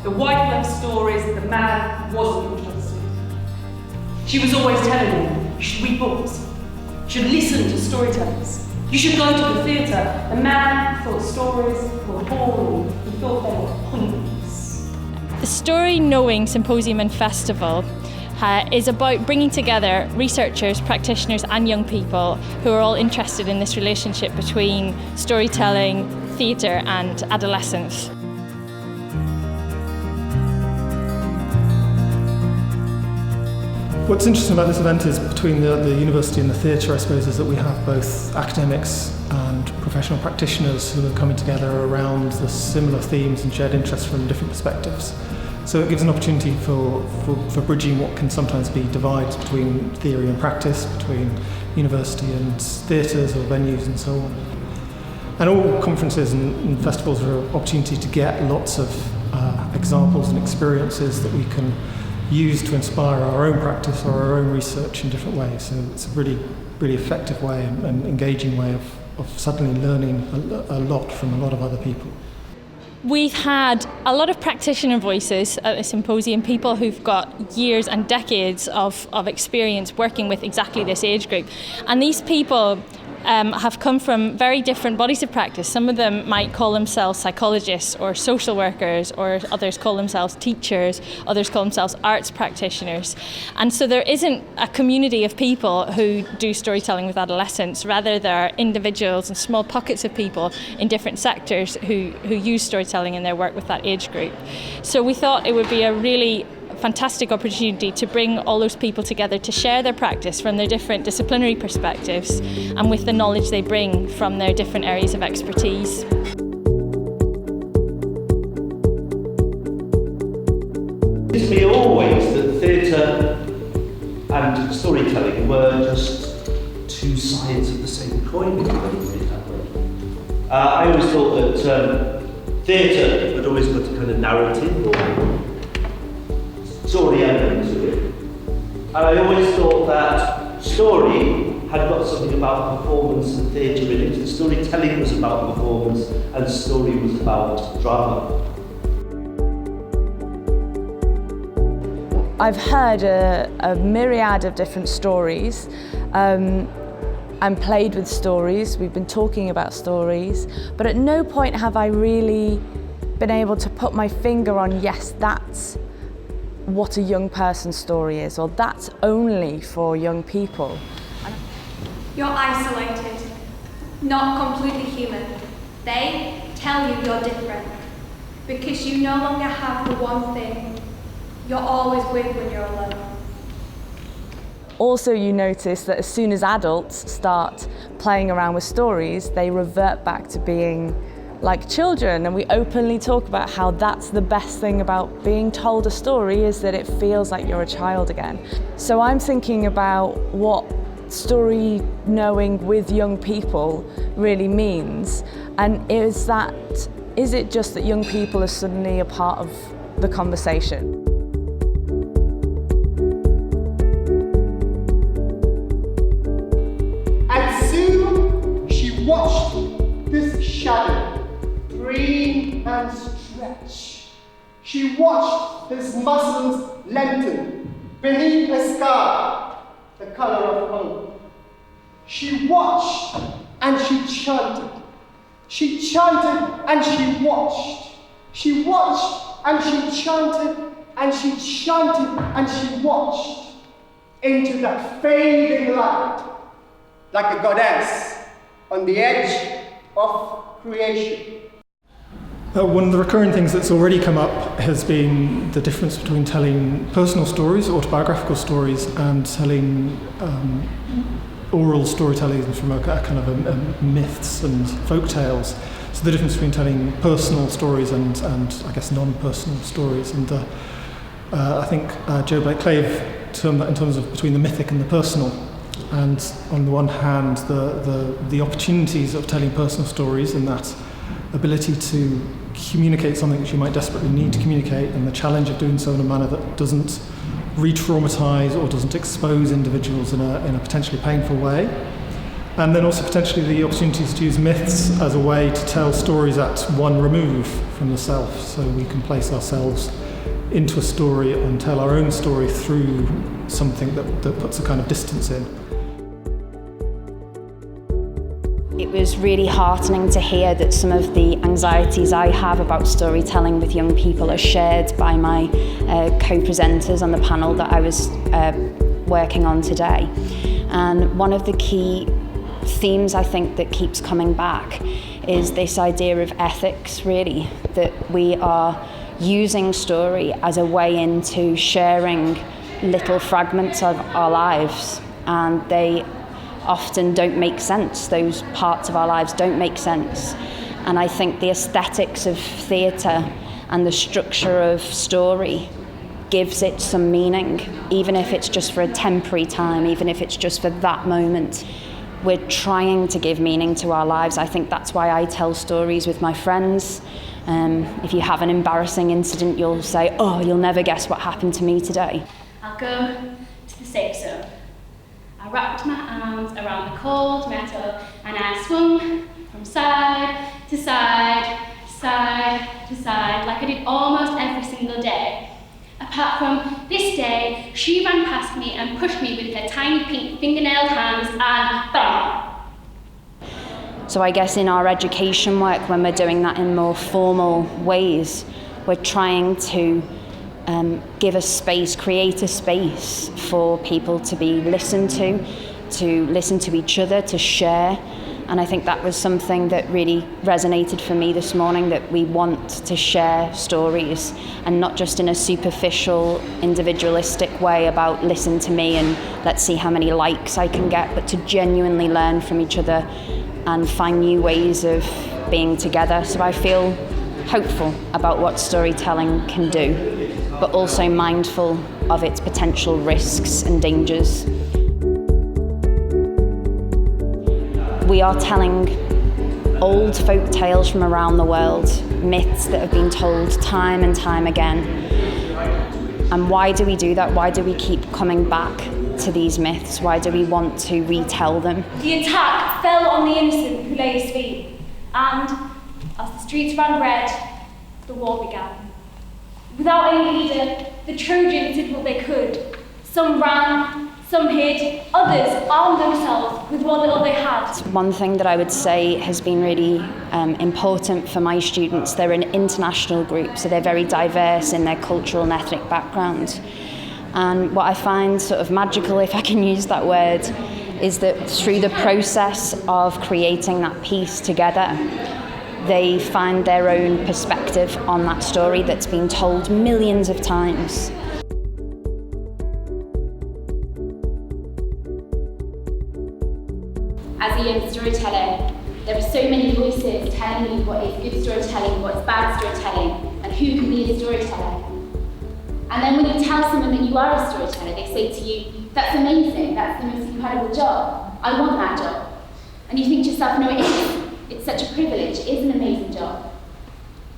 The wife left stories, the man wasn't interested. She was always telling him, you should read books, you should listen to storytellers, you should go to the theatre. The man thought stories were boring, he thought they were pointless. The Storyknowing Symposium and Festival is about bringing together researchers, practitioners and young people who are all interested in this relationship between storytelling, theatre and adolescence. What's interesting about this event is between the university and the theatre, I suppose, is that we have both academics and professional practitioners who are coming together around the similar themes and shared interests from different perspectives. So it gives an opportunity for bridging what can sometimes be divides between theory and practice, between university and theatres or venues and so on. And all conferences and festivals are an opportunity to get lots of examples and experiences that we can use to inspire our own practice or our own research in different ways. So it's a really, really effective way and engaging way of suddenly learning a lot from a lot of other people. We've had a lot of practitioner voices at the symposium, people who've got years and decades of experience working with exactly this age group. And these people have come from very different bodies of practice. Some of them might call themselves psychologists or social workers, or others call themselves teachers, others call themselves arts practitioners. And so there isn't a community of people who do storytelling with adolescents. Rather, there are individuals and small pockets of people in different sectors who use storytelling in their work with that age group. So we thought it would be a really fantastic opportunity to bring all those people together to share their practice from their different disciplinary perspectives and with the knowledge they bring from their different areas of expertise. It seems to me always that theatre and storytelling were just two sides of the same coin, if you want to put it that way. I always thought that theatre had always got a kind of narrative or story element to it. And I always thought that story had got something about performance and theatre in it. And storytelling was about performance and story was about drama. I've heard a myriad of different stories and played with stories. We've been talking about stories, but at no point have I really been able to put my finger on, yes, that's what a young person's story is, or that's only for young people. You're isolated, not completely human. They tell you you're different because you no longer have the one thing you're always with when you're alone. Also, you notice that as soon as adults start playing around with stories, they revert back to being like children, and we openly talk about how that's the best thing about being told a story, is that it feels like you're a child again. So I'm thinking about what story knowing with young people really means, and is it just that young people are suddenly a part of the conversation? And soon she watched this shadow green and stretch. She watched his muscles lengthen beneath a scar, the color of hope. She watched and she chanted. She chanted and she watched. She watched and she chanted and she chanted and she watched into that fading light, like a goddess on the edge of creation. One of the recurring things that's already come up has been the difference between telling personal stories, autobiographical stories, and telling oral storytelling from a kind of myths and folk tales. So the difference between telling personal stories and I guess non-personal stories. And I think Joe Blake-Clave termed that in terms of between the mythic and the personal. And on the one hand, the opportunities of telling personal stories and that ability to communicate something which you might desperately need to communicate, and the challenge of doing so in a manner that doesn't re-traumatise or doesn't expose individuals in a potentially painful way. And then also potentially the opportunities to use myths as a way to tell stories at one remove from the self, so we can place ourselves into a story and tell our own story through something that puts a kind of distance in. It was really heartening to hear that some of the anxieties I have about storytelling with young people are shared by my co-presenters on the panel that I was working on today. And one of the key themes I think that keeps coming back is this idea of ethics, really, that we are using story as a way into sharing little fragments of our lives, and they often don't make sense. Those parts of our lives don't make sense. And I think the aesthetics of theatre and the structure of story gives it some meaning, even if it's just for a temporary time, even if it's just for that moment. We're trying to give meaning to our lives. I think that's why I tell stories with my friends. If you have an embarrassing incident, you'll say, "Oh, you'll never guess what happened to me today." I'll go to the safe zone. I wrapped my arms around the cold metal and I swung from side to side, side to side, like I did almost every single day. Apart from this day, she ran past me and pushed me with her tiny pink fingernailed hands and bam! So I guess in our education work, when we're doing that in more formal ways, we're trying to give a space, create a space for people to be listened to listen to each other, to share. And I think that was something that really resonated for me this morning, that we want to share stories, and not just in a superficial, individualistic way about listen to me and let's see how many likes I can get, but to genuinely learn from each other and find new ways of being together. So I feel hopeful about what storytelling can do, but also mindful of its potential risks and dangers. We are telling old folk tales from around the world, myths that have been told time and time again. And why do we do that? Why do we keep coming back to these myths? Why do we want to retell them? The attack fell on the innocent who lay asleep, and as the streets ran red, the war began. Without any leader, the Trojans did what they could. Some ran, some hid, others armed themselves with what little they had. One thing that I would say has been really important for my students, they're an international group, so they're very diverse in their cultural and ethnic background. And what I find sort of magical, if I can use that word, is that through the process of creating that piece together, they find their own perspective on that story that's been told millions of times. As a young storyteller, there are so many voices telling me what is good storytelling, what is bad storytelling, and who can be a storyteller. And then when you tell someone that you are a storyteller, they say to you, "That's amazing, that's the most incredible job. I want that job." And you think to yourself, no, it isn't. It's such a privilege, it is an amazing job.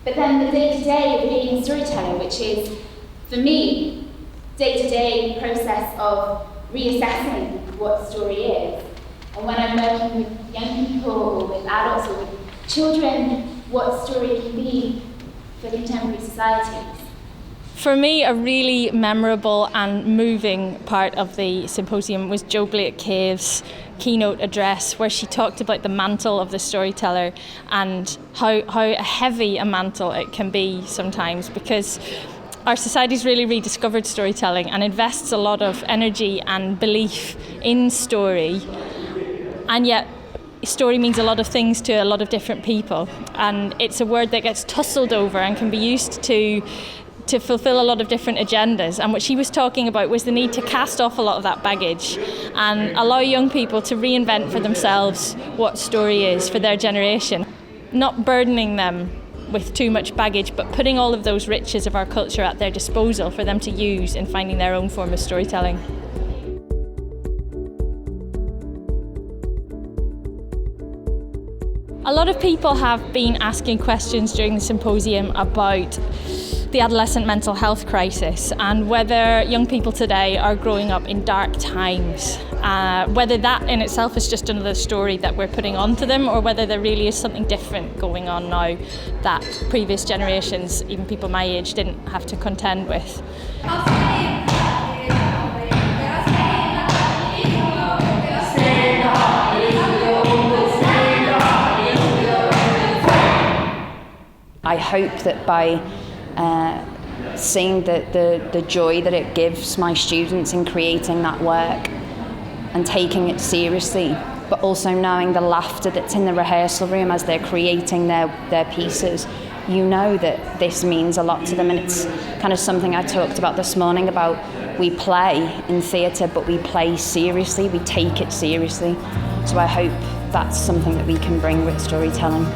But then the day-to-day of being a storyteller, which is, for me, day-to-day process of reassessing what story is. And when I'm working with young people or with adults or with children, what story can be for contemporary societies. For me, a really memorable and moving part of the symposium was Jo Blake-Cave's keynote address, where she talked about the mantle of the storyteller and how heavy a mantle it can be sometimes, because our society's really rediscovered storytelling and invests a lot of energy and belief in story. And yet, story means a lot of things to a lot of different people. And it's a word that gets tussled over and can be used to fulfill a lot of different agendas. And what she was talking about was the need to cast off a lot of that baggage and allow young people to reinvent for themselves what story is for their generation. Not burdening them with too much baggage, but putting all of those riches of our culture at their disposal for them to use in finding their own form of storytelling. A lot of people have been asking questions during the symposium about the adolescent mental health crisis and whether young people today are growing up in dark times. Whether that in itself is just another story that we're putting onto them, or whether there really is something different going on now that previous generations, even people my age, didn't have to contend with. I hope that by seeing the joy that it gives my students in creating that work and taking it seriously, but also knowing the laughter that's in the rehearsal room as they're creating their pieces, you know that this means a lot to them. And it's kind of something I talked about this morning about we play in theatre, but we play seriously, we take it seriously. So I hope that's something that we can bring with storytelling.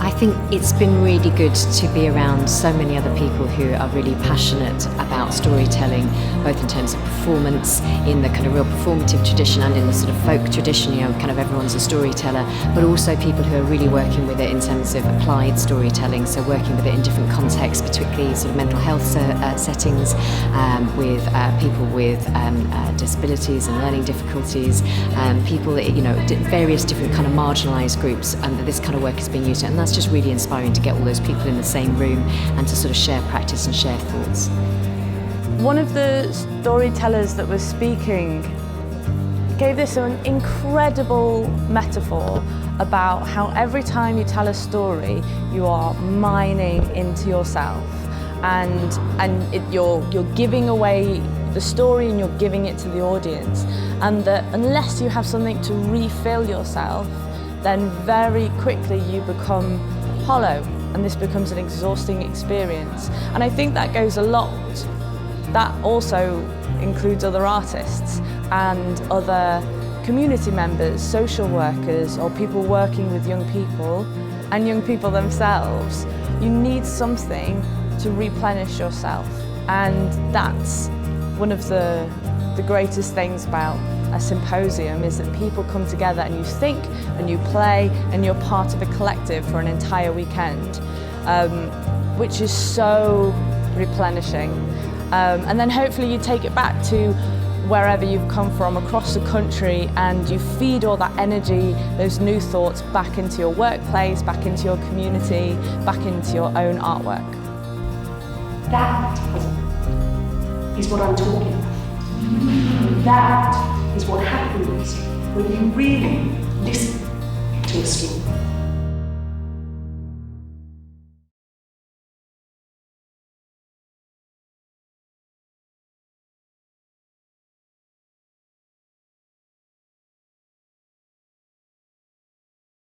I think it's been really good to be around so many other people who are really passionate about storytelling, both in terms of performance, in the kind of real performative tradition and in the sort of folk tradition, you know, kind of everyone's a storyteller, but also people who are really working with it in terms of applied storytelling, so working with it in different contexts, particularly sort of mental health settings, with people with disabilities and learning difficulties, people that, you know, various different kind of marginalised groups, and this kind of work is being used, and that's just really inspiring to get all those people in the same room and to sort of share practice and share thoughts. One of the storytellers that was speaking gave this an incredible metaphor about how every time you tell a story, you are mining into yourself, and you're giving away the story and you're giving it to the audience, and that unless you have something to refill yourself, then very quickly you become hollow, and this becomes an exhausting experience. And I think that goes a lot. That also includes other artists and other community members, social workers, or people working with young people and young people themselves. You need something to replenish yourself, and that's one of the greatest things about a symposium, is that people come together and you think and you play and you're part of a collective for an entire weekend, which is so replenishing. And then hopefully you take it back to wherever you've come from across the country, and you feed all that energy, those new thoughts, back into your workplace, back into your community, back into your own artwork. That is what I'm talking about. That is what happens when you really